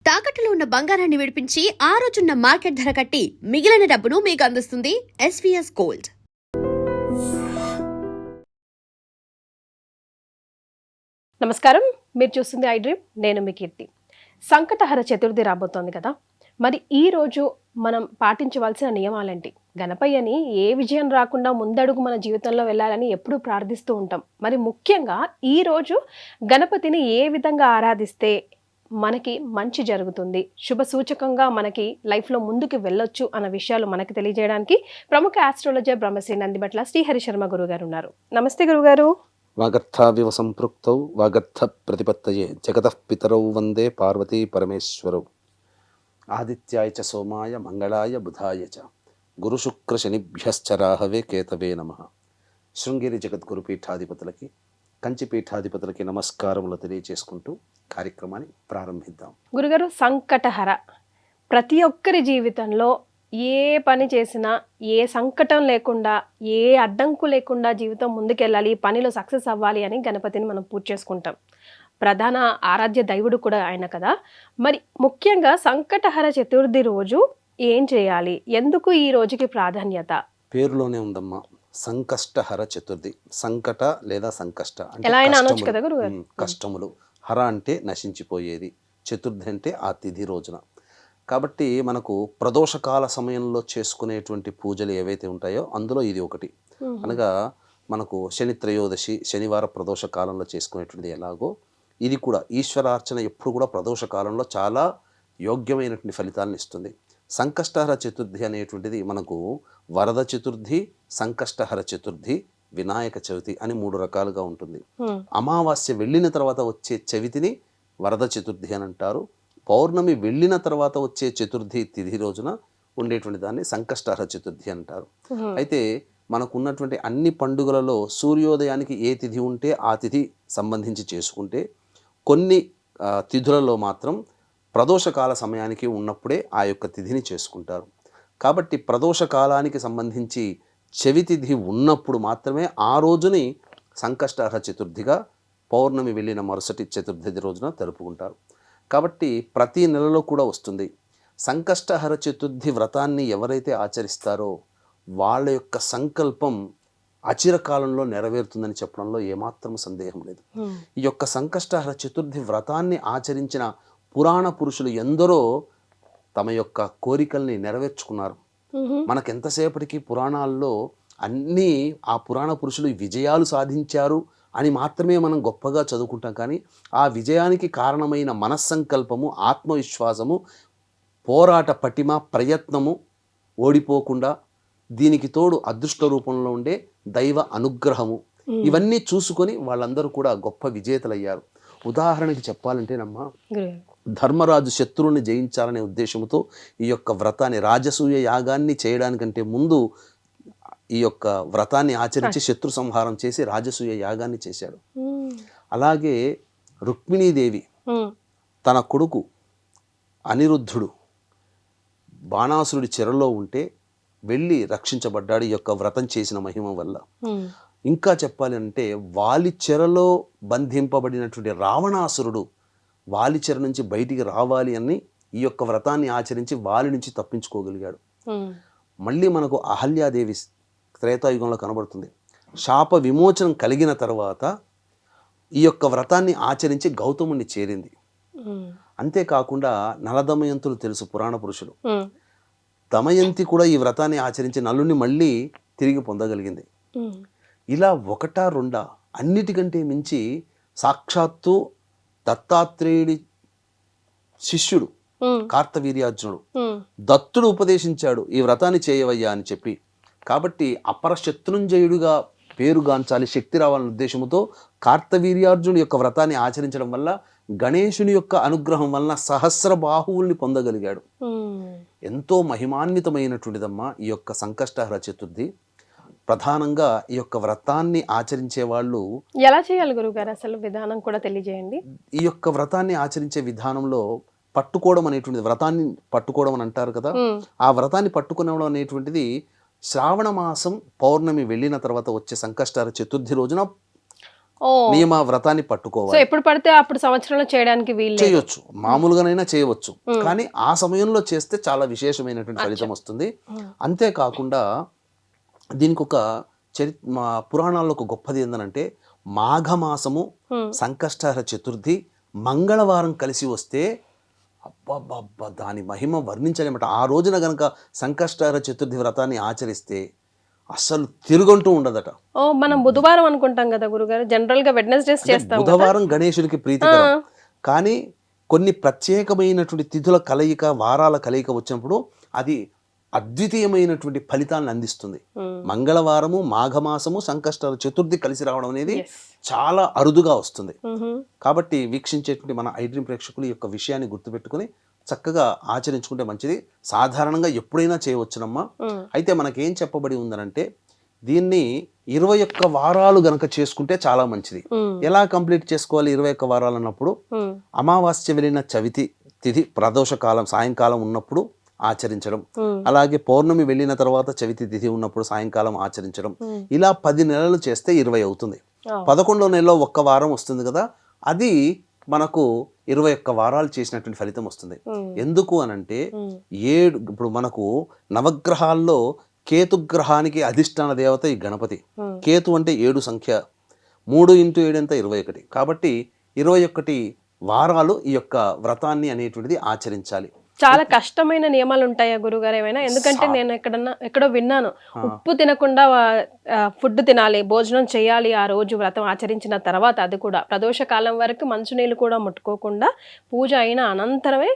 తాకట్టులో ఉన్న బంగారాన్ని విడిపించి ఆ రోజున్న మార్కెట్ ధర కట్టి మిగిలిన డబ్బును మీకు అందిస్తుంది ఎస్వీఎస్ గోల్డ్. నమస్కారం, మీరు చూస్తుంది ఐ డ్రీమ్. నేను మీ కీర్తి. సంకటహర చతుర్థి రాబోతోంది కదా. మరి ఈ రోజు మనం పాటించవలసిన నియమాలేంటి? గణపయ్యని ఏ విజయం రాకుండా ముందడుగు మన జీవితంలో వెళ్ళాలని ఎప్పుడూ ప్రార్థిస్తూ ఉంటాం. మరి ముఖ్యంగా ఈ రోజు గణపతిని ఏ విధంగా ఆరాధిస్తే మనకి మంచి జరుగుతుంది, శుభ సూచకంగా మనకి లైఫ్లో ముందుకు వెళ్ళొచ్చు అన్న విషయాలు మనకి తెలియజేయడానికి ప్రముఖ ఆస్ట్రాలజర్ బ్రహ్మశ్రీ నందిబట్ల శ్రీహరి శర్మ గురుగారు ఉన్నారు. నమస్తే గురుగారు. వాగర్థావివ సంపృక్తౌ వాగర్థ ప్రతిపత్తయే జగతః పితరౌ వందే పార్వతీ పరమేశ్వరౌ. ఆదిత్యాయ చ సోమాయ మంగళాయ బుధాయ చ గురుశుక్ర శనిభ్యశ్చ రాహవే కేతవే నమః. శృంగేరి జగద్గురు పీఠాధిపతులకి, కంచి పీఠాధిపతులకి నమస్కారములు తెలియజేసుకుంటూ కార్యక్రమాన్ని ప్రారంభిద్దాం. గురుగారు, సంకటహర ప్రతి ఒక్కరి జీవితంలో ఏ పని చేసినా ఏ సంకటం లేకుండా, ఏ అడ్డంకు లేకుండా జీవితం ముందుకెళ్ళాలి, పనిలో సక్సెస్ అవ్వాలి అని గణపతిని మనం పూజ చేసుకుంటాం. ప్రధాన ఆరాధ్య దైవుడు కూడా ఆయన కదా. మరి ముఖ్యంగా సంకటహర చతుర్థి రోజు ఏం చేయాలి, ఎందుకు ఈ రోజుకి ప్రాధాన్యత? పేరులోనే ఉందమ్మా, సంకష్టహర చతుర్థి. సంకట లేదా సంకష్ట ఎలా అయినా అనొచ్చు కదా గురుగారు. కష్టములు. హర అంటే నశించిపోయేది, చతుర్థి అంటే ఆ తిథి రోజున. కాబట్టి మనకు ప్రదోషకాల సమయంలో చేసుకునేటువంటి పూజలు ఏవైతే ఉంటాయో అందులో ఇది ఒకటి. అనగా మనకు శని త్రయోదశి, శనివార ప్రదోష కాలంలో చేసుకునేటువంటిది ఎలాగో ఇది కూడా ఈశ్వరార్చన ఎప్పుడు కూడా ప్రదోష కాలంలో చాలా యోగ్యమైనటువంటి ఫలితాలను ఇస్తుంది. సంకష్టహర చతుర్థి అనేటువంటిది మనకు వరద చతుర్థి, సంకష్టహర చతుర్థి, వినాయక చవితి అని 3 రకాలుగా ఉంటుంది. అమావాస్య వెళ్ళిన తర్వాత వచ్చే చవితిని వరద చతుర్థి అని అంటారు. పౌర్ణమి వెళ్ళిన తర్వాత వచ్చే చతుర్థి తిథి రోజున ఉండేటువంటి దాన్ని సంకష్టహర చతుర్థి అంటారు. అయితే మనకు ఉన్నటువంటి అన్ని పండుగలలో సూర్యోదయానికి ఏ తిథి ఉంటే ఆ తిథి సంబంధించి చేసుకుంటే, కొన్ని తిథులలో మాత్రం ప్రదోషకాల సమయానికి ఉన్నప్పుడే ఆ యొక్క తిథిని చేసుకుంటారు. కాబట్టి ప్రదోష కాలానికి సంబంధించి చెవి తిథి ఉన్నప్పుడు మాత్రమే ఆ రోజుని సంకష్టహర చతుర్థిగా పౌర్ణమి వెళ్ళిన మరుసటి చతుర్థి రోజున జరుపుకుంటారు. కాబట్టి ప్రతి నెలలో కూడా వస్తుంది. సంకష్టహర చతుర్థి వ్రతాన్ని ఎవరైతే ఆచరిస్తారో వాళ్ళ యొక్క సంకల్పం అచిరకాలంలో నెరవేరుతుందని చెప్పడంలో ఏమాత్రం సందేహం లేదు. ఈ యొక్క సంకష్టహర చతుర్థి వ్రతాన్ని ఆచరించిన పురాణ పురుషులు ఎందరో తమ యొక్క కోరికల్ని నెరవేర్చుకున్నారు. మనకెంతసేపటికి పురాణాల్లో అన్నీ ఆ పురాణ పురుషులు విజయాలు సాధించారు అని మాత్రమే మనం గొప్పగా చదువుకుంటాం. కానీ ఆ విజయానికి కారణమైన మనస్సంకల్పము, ఆత్మవిశ్వాసము, పోరాట పటిమ, ప్రయత్నము, ఓడిపోకుండా దీనికి తోడు అదృష్ట రూపంలో ఉండే దైవ అనుగ్రహము, ఇవన్నీ చూసుకొని వాళ్ళందరూ కూడా గొప్ప విజేతలయ్యారు. ఉదాహరణకి చెప్పాలంటేనమ్మా, ధర్మరాజు శత్రువుని జయించాలనే ఉద్దేశంతో ఈ యొక్క వ్రతాన్ని, రాజసూయ యాగాన్ని చేయడానికంటే ముందు ఈ యొక్క వ్రతాన్ని ఆచరించి శత్రు సంహారం చేసి రాజసూయ యాగాన్ని చేశాడు. అలాగే రుక్మిణీదేవి తన కొడుకు అనిరుద్ధుడు బాణాసురుడి చెరలో ఉంటే వెళ్ళి రక్షించబడ్డాడు ఈ యొక్క వ్రతం చేసిన మహిమ వల్ల. ఇంకా చెప్పాలి అంటే వాలి చెరలో బంధింపబడినటువంటి రావణాసురుడు వాలి చెర నుంచి బయటికి రావాలి అని ఈ యొక్క వ్రతాన్ని ఆచరించి వాలి నుంచి తప్పించుకోగలిగాడు. మళ్ళీ మనకు అహల్యాదేవి త్రేతాయుగంలో కనబడుతుంది. శాప విమోచనం కలిగిన తర్వాత ఈ యొక్క వ్రతాన్ని ఆచరించి గౌతముని చేరింది. అంతేకాకుండా నలదమయంతులు తెలుసు పురాణ పురుషులు. దమయంతి కూడా ఈ వ్రతాన్ని ఆచరించి నలుని మళ్ళీ తిరిగి పొందగలిగింది. ఇలా ఒకటా రెండా, అన్నిటికంటే మించి సాక్షాత్తు దత్తాత్రేయుడి శిష్యుడు కార్తవీర్యార్జునుడు దత్తుడు ఉపదేశించాడు ఈ వ్రతాన్ని చేయవయ్యా అని చెప్పి. కాబట్టి అపర శత్రుంజయుడిగా పేరుగాంచాలి, శక్తి రావాలనే ఉద్దేశంతో కార్తవీర్యార్జునుడి యొక్క వ్రతాన్ని ఆచరించడం వల్ల గణేశుని యొక్క అనుగ్రహం వలన సహస్ర బాహువుల్ని పొందగలిగాడు. ఎంతో మహిమాన్వితమైనటువంటిదమ్మా ఈ యొక్క సంకష్టహర చతుర్థి. ప్రధానంగా ఈ యొక్క వ్రతాన్ని ఆచరించే వాళ్ళు ఎలా చేయాలి గురుగారు, అసలు విధానం కూడా తెలియజేయండి. ఈ యొక్క వ్రతాన్ని ఆచరించే విధానంలో పట్టుకోవడం అనేటువంటిది, వ్రతాన్ని పట్టుకోవడం అని అంటారు కదా, ఆ వ్రతాన్ని పట్టుకోవడం అనేటువంటిది శ్రావణ మాసం పౌర్ణమి వెళ్ళిన తర్వాత వచ్చే సంకష్టహర చతుర్థి రోజున ఓ నియమ వ్రతాన్ని సో పట్టుకోవాలి. ఎప్పుడు పడితే అప్పుడు సంవత్సరంలో చేయడానికి వీలు చేయొచ్చు, మామూలుగానైనా చేయవచ్చు, కానీ ఆ సమయంలో చేస్తే చాలా విశేషమైనటువంటి ఫలితం వస్తుంది. అంతేకాకుండా దీనికి ఒక మా పురాణాల్లో ఒక గొప్పది ఏంటంటే మాఘమాసము సంకష్టహర చతుర్థి మంగళవారం కలిసి వస్తే అబ్బబ్బబ్బా దాని మహిమ వర్ణించలేమట. ఆ రోజున గనక సంకష్టహర చతుర్థి వ్రతాన్ని ఆచరిస్తే అస్సలు తిరుగంటూ ఉండదట. ఓ మనం బుధవారం అనుకుంటాం కదా గురుగారు, జనరల్ గా వెడ్నెస్డేస్ చేస్తాం. బుధవారం గణేశుడికి ప్రీతికరం, కానీ కొన్ని ప్రత్యేకమైనటువంటి తిథుల కలయిక, వారాల కలయిక వచ్చినప్పుడు అది అద్వితీయమైనటువంటి ఫలితాలను అందిస్తుంది. మంగళవారము, మాఘమాసము, సంకష్టాల చతుర్థి కలిసి రావడం అనేది చాలా అరుదుగా వస్తుంది. కాబట్టి వీక్షించేటువంటి మన ఐడ్రీమ్ ప్రేక్షకులు ఈ యొక్క విషయాన్ని గుర్తుపెట్టుకుని చక్కగా ఆచరించుకుంటే మంచిది. సాధారణంగా ఎప్పుడైనా చేయవచ్చునమ్మా. అయితే మనకేం చెప్పబడి ఉందనంటే దీన్ని 21 వారాలు గనక చేసుకుంటే చాలా మంచిది. ఎలా కంప్లీట్ చేసుకోవాలి 21 వారాలు అన్నప్పుడు? అమావాస్య వెళ్ళిన చవితి తిథి ప్రదోష కాలం సాయంకాలం ఉన్నప్పుడు ఆచరించడం, అలాగే పౌర్ణమి వెళ్ళిన తర్వాత చవితి తిథి ఉన్నప్పుడు సాయంకాలం ఆచరించడం, ఇలా 10 నెలలు చేస్తే 20 అవుతుంది. 11వ నెలలో 1 వారం వస్తుంది కదా, అది మనకు 21 వారాలు చేసినటువంటి ఫలితం వస్తుంది. ఎందుకు అనంటే ఇప్పుడు మనకు నవగ్రహాల్లో కేతుగ్రహానికి అధిష్టాన దేవత ఈ గణపతి. కేతు అంటే 7 సంఖ్య, 3 × 7 ఎంత 21. కాబట్టి 21 వారాలు ఈ యొక్క వ్రతాన్ని అనేటువంటిది ఆచరించాలి. చాలా కష్టమైన నియమాలు ఉంటాయా గురుగారు ఏమైనా? ఎందుకంటే నేను ఎక్కడో విన్నాను, ఉప్పు తినకుండా ఫుడ్ తినాలి, భోజనం చేయాలి ఆ రోజు వ్రతం ఆచరించిన తర్వాత, అది కూడా ప్రదోష కాలం వరకు మంచునీళ్ళు కూడా ముట్టుకోకుండా పూజ అయిన అనంతరమే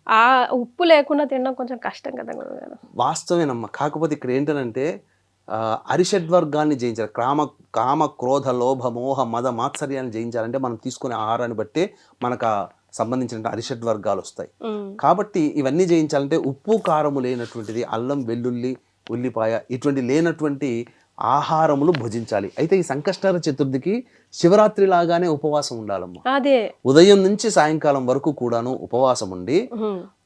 ఆ ఉప్పు లేకుండా తినడం కొంచెం కష్టం కదా గురుగారు? వాస్తవేనమ్మా. కాకపోతే ఇక్కడ ఏంటంటే అరిషడ్వర్గాన్ని జయించాలి. కామ క్రోధ లోభ మోహ మద మాత్సర్యాన్ని జయించాలంటే మనం తీసుకునే ఆహారాన్ని బట్టే మనకు సంబంధించిన అరిషడ్వర్గాలు వస్తాయి. కాబట్టి ఇవన్నీ జయించాలంటే ఉప్పు కారము లేనటువంటిది, అల్లం వెల్లుల్లి ఉల్లిపాయ ఇటువంటి లేనటువంటి ఆహారములు భుజించాలి. అయితే ఈ సంకష్టహర చతుర్థికి శివరాత్రి లాగానే ఉపవాసం ఉండాలమ్మా. అదే ఉదయం నుంచి సాయంకాలం వరకు కూడాను ఉపవాసం ఉండి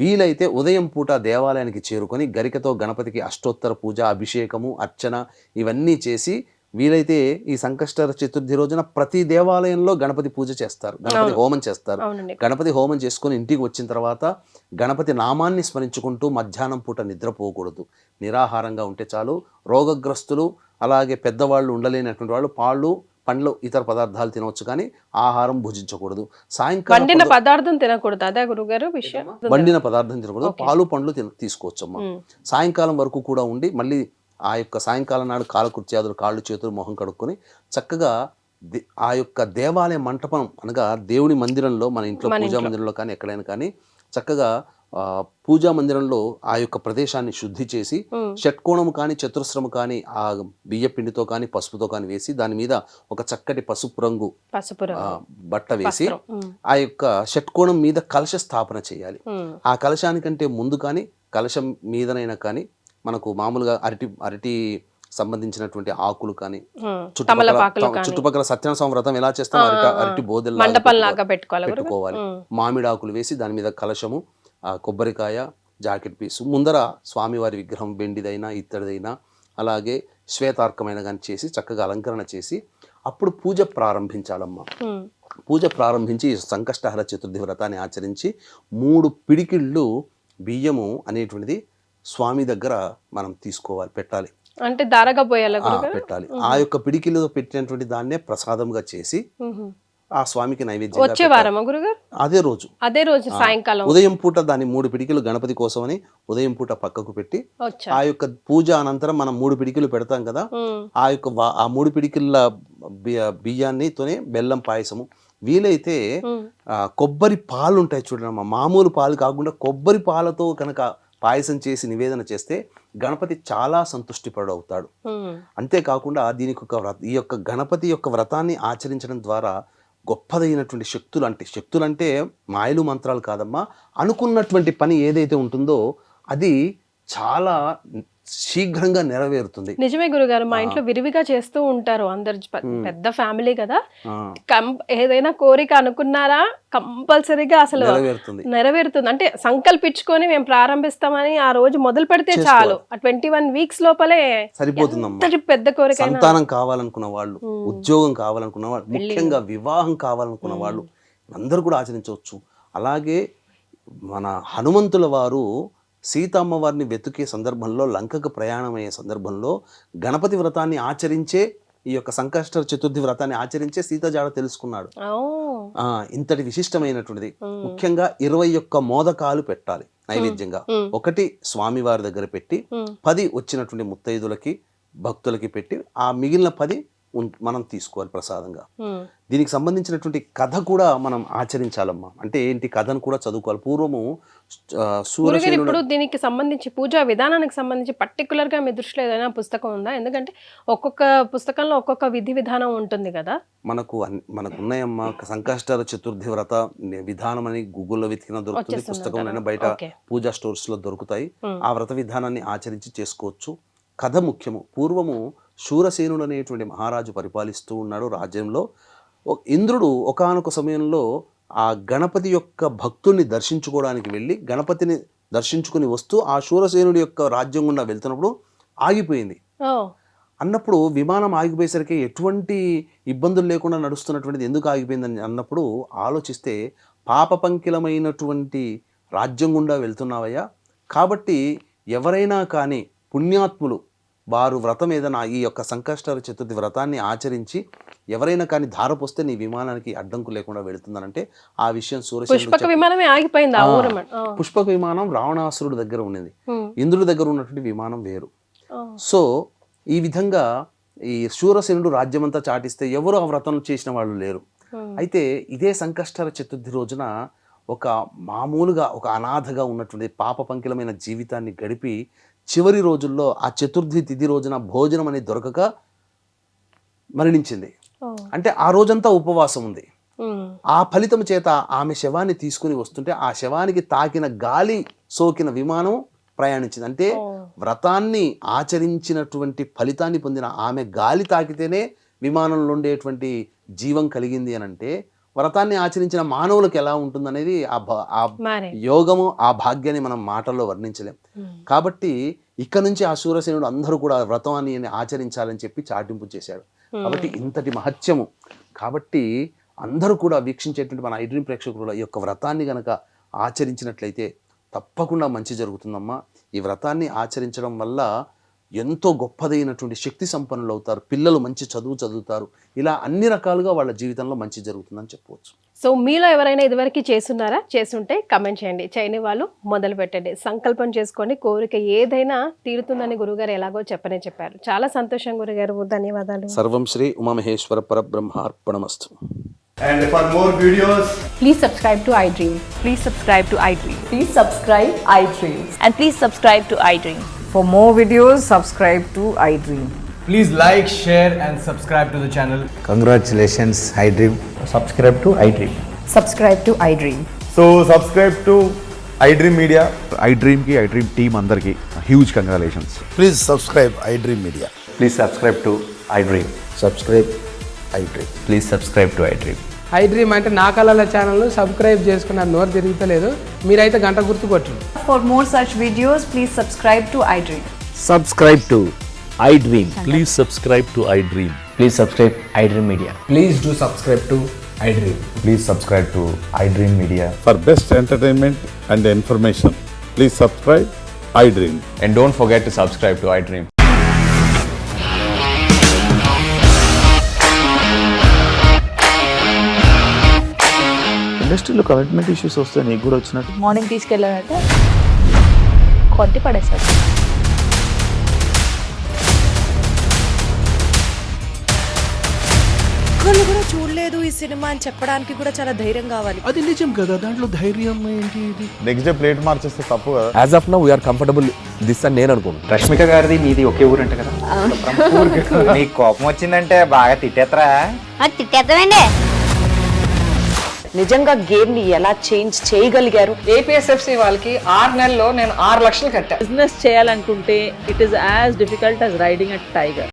వీలైతే ఉదయం పూట దేవాలయానికి చేరుకొని గరికతో గణపతికి అష్టోత్తర పూజ, అభిషేకము, అర్చన ఇవన్నీ చేసి వీలైతే ఈ సంకష్టహర చతుర్థి రోజున ప్రతి దేవాలయంలో గణపతి పూజ చేస్తారు, గణపతి హోమం చేస్తారు. గణపతి హోమం చేసుకుని ఇంటికి వచ్చిన తర్వాత గణపతి నామాన్ని స్మరించుకుంటూ మధ్యాహ్నం పూట నిద్రపోకూడదు, నిరాహారంగా ఉంటే చాలు. రోగగ్రస్తులు అలాగే పెద్దవాళ్ళు ఉండలేనటువంటి వాళ్ళు పాలు పండ్లు ఇతర పదార్థాలు తినవచ్చు, కానీ ఆహారం భుజించకూడదు. సాయంకాలం వండిన పదార్థం తినకూడదు, అదే గురుగారు విషయం. వండిన పదార్థం తినకూడదు, పాలు పండ్లు తీసుకోవచ్చమ్మా. సాయంకాలం వరకు కూడా ఉండి మళ్ళీ ఆ యొక్క సాయంకాలం నాడు కాలకృత్యాదులు, కాళ్ళు చేతులు మొహం కడుక్కొని చక్కగా ఆ యొక్క దేవాలయ మంటపం అనగా దేవుని మందిరంలో, మన ఇంట్లో పూజా మందిరంలో కానీ ఎక్కడైనా కానీ చక్కగా పూజా మందిరంలో ఆ యొక్క ప్రదేశాన్ని శుద్ధి చేసి షట్కోణము కానీ చతురస్రము కానీ ఆ బియ్య పిండితో కానీ పసుపుతో కానీ వేసి దాని మీద ఒక చక్కటి పసుపు రంగు బట్ట వేసి ఆ యొక్క షట్కోణం మీద కలశ స్థాపన చేయాలి. ఆ కలశానికంటే ముందు కానీ కలశం మీదనైనా కానీ మనకు మామూలుగా అరటి సంబంధించినటువంటి ఆకులు కానీ చుట్టుపక్కల సత్యనారాయణ వ్రతం ఎలా చేస్తాం అరటి బోదెల్లాగా పెట్టుకోవాలి. మామిడి ఆకులు వేసి దాని మీద కలశము, కొబ్బరికాయ, జాకెట్ పీసు, ముందర స్వామివారి విగ్రహం వెండిదైనా ఇత్తడిదైనా అలాగే శ్వేతార్కమైన కానీ చేసి చక్కగా అలంకరణ చేసి అప్పుడు పూజ ప్రారంభించాలమ్మా. పూజ ప్రారంభించి సంకష్టహర చతుర్థి వ్రతాన్ని ఆచరించి 3 పిడికిళ్ళు బియ్యము అనేటువంటిది స్వామి దగ్గర మనం తీసుకోవాలి, పెట్టాలి. అంటే దారగా పోయాలి, పెట్టాలి. ఆ యొక్క పిడికిలో పెట్టినటువంటి దాన్నే ప్రసాదంగా చేసి ఆ స్వామికి నైవేద్యం. వచ్చే వారమా గురుగారు? అదే రోజు సాయంకాలం ఉదయం పూట దాన్ని 3 పిడికిలు గణపతి కోసమని ఉదయం పూట పక్కకు పెట్టి ఆ యొక్క పూజ అనంతరం మనం 3 పిడికిలు పెడతాం కదా, ఆ యొక్క ఆ 3 పిడికిళ్ళ బియ్యాన్నితోనే బెల్లం పాయసము, వీలైతే కొబ్బరి పాలు ఉంటాయి చూడమ్మా, మామూలు పాలు కాకుండా కొబ్బరి పాలతో కనుక పాయసం చేసి నివేదన చేస్తే గణపతి చాలా సంతుష్టిపడవుతాడు. అంతేకాకుండా దీనికి ఈ యొక్క గణపతి యొక్క వ్రతాన్ని ఆచరించడం ద్వారా గొప్పదైనటువంటి శక్తులు అంటే మాయలు మంత్రాలు కాదమ్మా, అనుకున్నటువంటి పని ఏదైతే ఉంటుందో అది చాలా శీఘ్రంగా నెరవేరుతుంది. నిజమే గురుగారు, మా ఇంట్లో విరివిగా చేస్తూ ఉంటారు అందరు, పెద్ద ఫ్యామిలీ కదా. ఏదైనా కోరిక అనుకున్నారా కంపల్సరీగా అసలు నెరవేరుతుంది. అంటే సంకల్పించుకొని మేము ప్రారంభిస్తామని ఆ రోజు మొదలు పెడితే చాలు, 21 weeks లోపలే సరిపోతుందమ్మా. పెద్ద కోరిక, సంతానం కావాలనుకున్న వాళ్ళు, ఉద్యోగం కావాలనుకున్న వాళ్ళు, ముఖ్యంగా వివాహం కావాలనుకున్న వాళ్ళు అందరూ కూడా ఆచరించవచ్చు. అలాగే మన హనుమంతుల వారు సీతమ్మ వారిని వెతుకే సందర్భంలో, లంకకు ప్రయాణమయ్యే సందర్భంలో గణపతి వ్రతాన్ని ఆచరించే, ఈ యొక్క సంకష్ట చతుర్థి వ్రతాన్ని ఆచరించే సీత జాడ తెలుసుకున్నాడు. ఇంతటి విశిష్టమైనటువంటిది. ముఖ్యంగా 21 మోదకాలు పెట్టాలి నైవేద్యంగా. 1 స్వామివారి దగ్గర పెట్టి 10 వచ్చినటువంటి ముత్తైదులకి భక్తులకి పెట్టి ఆ మిగిలిన 10 మనం తీసుకోవాలి ప్రసాదంగా. దీనికి సంబంధించినటువంటి కథ కూడా మనం ఆచరించాలమ్మా. అంటే ఏంటి కథను కూడా చదువుకోవాలి. పూర్వము ఇప్పుడు దీనికి సంబంధించి పూజా విధానానికి సంబంధించి పర్టికులర్ గా మీ దృష్టిలో ఏదైనా పుస్తకం ఉందా? ఎందుకంటే ఒక్కొక్క పుస్తకంలో ఒక్కొక్క విధి విధానం ఉంటుంది కదా. మనకు ఉన్నాయమ్మా. సంకష్ట చతుర్థి వ్రత విధానం అని గూగుల్లో వెతికినా దొరుకుతుంది, పుస్తకం బయట పూజా స్టోర్స్ లో దొరుకుతాయి. ఆ వ్రత విధానాన్ని ఆచరించి చేసుకోవచ్చు. కథ ముఖ్యము. పూర్వము శూరసేనుడు అనేటువంటి మహారాజు పరిపాలిస్తూ ఉన్నాడు రాజ్యంలో. ఇంద్రుడు ఒకానొక సమయంలో ఆ గణపతి యొక్క భక్తుల్ని దర్శించుకోవడానికి వెళ్ళి గణపతిని దర్శించుకుని వస్తూ ఆ శూరసేనుడి యొక్క రాజ్యం గుండా వెళ్తున్నప్పుడు ఆగిపోయింది. అన్నప్పుడు విమానం ఆగిపోయేసరికి ఎటువంటి ఇబ్బందులు లేకుండా నడుస్తున్నటువంటిది ఎందుకు ఆగిపోయిందని అన్నప్పుడు ఆలోచిస్తే, పాప పంకిలమైనటువంటి రాజ్యం గుండా వెళ్తున్నావయ్యా, కాబట్టి ఎవరైనా కానీ పుణ్యాత్ములు వారు వ్రతం ఏదైనా ఈ యొక్క సంకష్ట చతుర్థి వ్రతాన్ని ఆచరించి ఎవరైనా కానీ ధారపోస్తే నీ విమానానికి అడ్డంకు లేకుండా వెళుతుందనంటే ఆ విషయం పుష్పక విమానమే ఆగిపోయింది. పుష్పక విమానం రావణాసురుడి దగ్గర ఉన్నది, ఇంద్రుడి దగ్గర ఉన్నటువంటి విమానం వేరు. సో ఈ విధంగా ఈ శూరసేనుడు రాజ్యమంతా చాటిస్తే ఎవరు ఆ వ్రతం చేసిన వాళ్ళు లేరు. అయితే ఇదే సంకష్ట చతుర్థి రోజున ఒక మామూలుగా ఒక అనాథగా ఉన్నటువంటి పాప పంకిలమైన జీవితాన్ని గడిపి చివరి రోజుల్లో ఆ చతుర్థి తిథి రోజున భోజనం అనేది దొరకక మరణించింది. అంటే ఆ రోజంతా ఉపవాసం ఉంది. ఆ ఫలితం చేత ఆమె శవాన్ని తీసుకుని వస్తుంటే ఆ శవానికి తాకిన గాలి సోకిన విమానం ప్రయాణించింది. అంటే వ్రతాన్ని ఆచరించినటువంటి ఫలితాన్ని పొందిన ఆమె గాలి తాకితేనే విమానంలో ఉండేటువంటి జీవం కలిగింది అని అంటే వ్రతాన్ని ఆచరించిన మానవులకు ఎలా ఉంటుందనేది ఆ యోగము, ఆ భాగ్యాన్ని మనం మాటల్లో వర్ణించలేం. కాబట్టి ఇక్కడ నుంచి ఆ శూరసేనుడు అందరూ కూడా వ్రతాన్ని ఆచరించాలని చెప్పి చాటింపు చేశాడు. కాబట్టి ఇంతటి మహత్యము. కాబట్టి అందరూ కూడా వీక్షించేటువంటి మన ఐడ్రీమ్ ప్రేక్షకుల ఈ యొక్క వ్రతాన్ని గనక ఆచరించినట్లయితే తప్పకుండా మంచి జరుగుతుందమ్మా. ఈ వ్రతాన్ని ఆచరించడం వల్ల ఎంతో గొప్పదైనటువంటి శక్తి సంపన్నులు అవుతారు, పిల్లలు మంచి చదువు చదువుతారు, ఇలా అన్ని రకాలుగా వాళ్ళ జీవితంలో మంచి జరుగుతుందని చెప్పవచ్చు. సో మీలో ఎవరైనా ఇదివరకు చేస్తున్నారా? చేస్తుంటే కమెంట్ చేయండి, చేయని వాళ్ళు మొదలు పెట్టండి. సంకల్పం చేసుకోండి, కోరిక ఏదైనా తీరుతుందని గురుగారు ఎలాగో చెప్పారు. చాలా సంతోషం గురుగారు, ధన్యవాదాలు. సర్వం Shri Umamaheshwara పరబ్రహ్మార్పణమస్తు. And for more videos, please subscribe to iDream. Please subscribe to iDream. Please subscribe iDream. And please subscribe to iDream. For more videos, subscribe to iDream. please like, share and subscribe to the channel. Congratulations, iDream. Subscribe to iDream. Subscribe to iDream. So subscribe to iDream Media. iDream ki iDream team andarki huge congratulations. Please subscribe iDream Media. Please subscribe to iDream. Subscribe iDream. Please subscribe to iDream. iDream అంటే నా కళల ఛానల్ను subscribe చేసుకున్న నోరు తిరుగుతలేదు, మీరైతే గంట గుర్తు కొట్టండి. For more such videos, please subscribe to iDream. Subscribe to iDream. Please subscribe to iDream. Please subscribe iDream Media. Please do subscribe to iDream. Please subscribe to iDream Media. For best entertainment and information, please subscribe iDream. And don't forget to subscribe to iDream. ఇండస్ట్రీలో commitment issues వస్తే నీకు కూడా వచ్చినట్టు morning తీసుకెళ్ళాలంటే కొట్టి పడేసాడు. ఒక్కళ్ళు కూడా చూడలేదు ఈ సినిమా అని చెప్పడానికి కూడా చాలా ధైర్యం కావాలి. అది నిజం కదా, దాంట్లో ధైర్యం ఏంటి? ఇది నెక్స్ట్ డే ప్లేట్ మార్చేస్తే తప్పు కదా. As of now we are comfortable this అని నేను అనుకుంటున్నాను. రష్మిక గారిది మీది ఒకే ఊరు అంట కదా. నీకు కోపం వచ్చిందంటే బాగా తిట్టేత్తరా? తిట్టేద్దామండి. నిజంగా గేమ్ ని ఎలా చేంజ్ చేయగలిగారు? ఏపీఎస్ఎఫ్సి వాళ్ళకి 6 నెలల్లో నేను 6 లక్షలు కట్టా. బిజినెస్ చేయాలనుకుంటే it is as difficult as riding a tiger.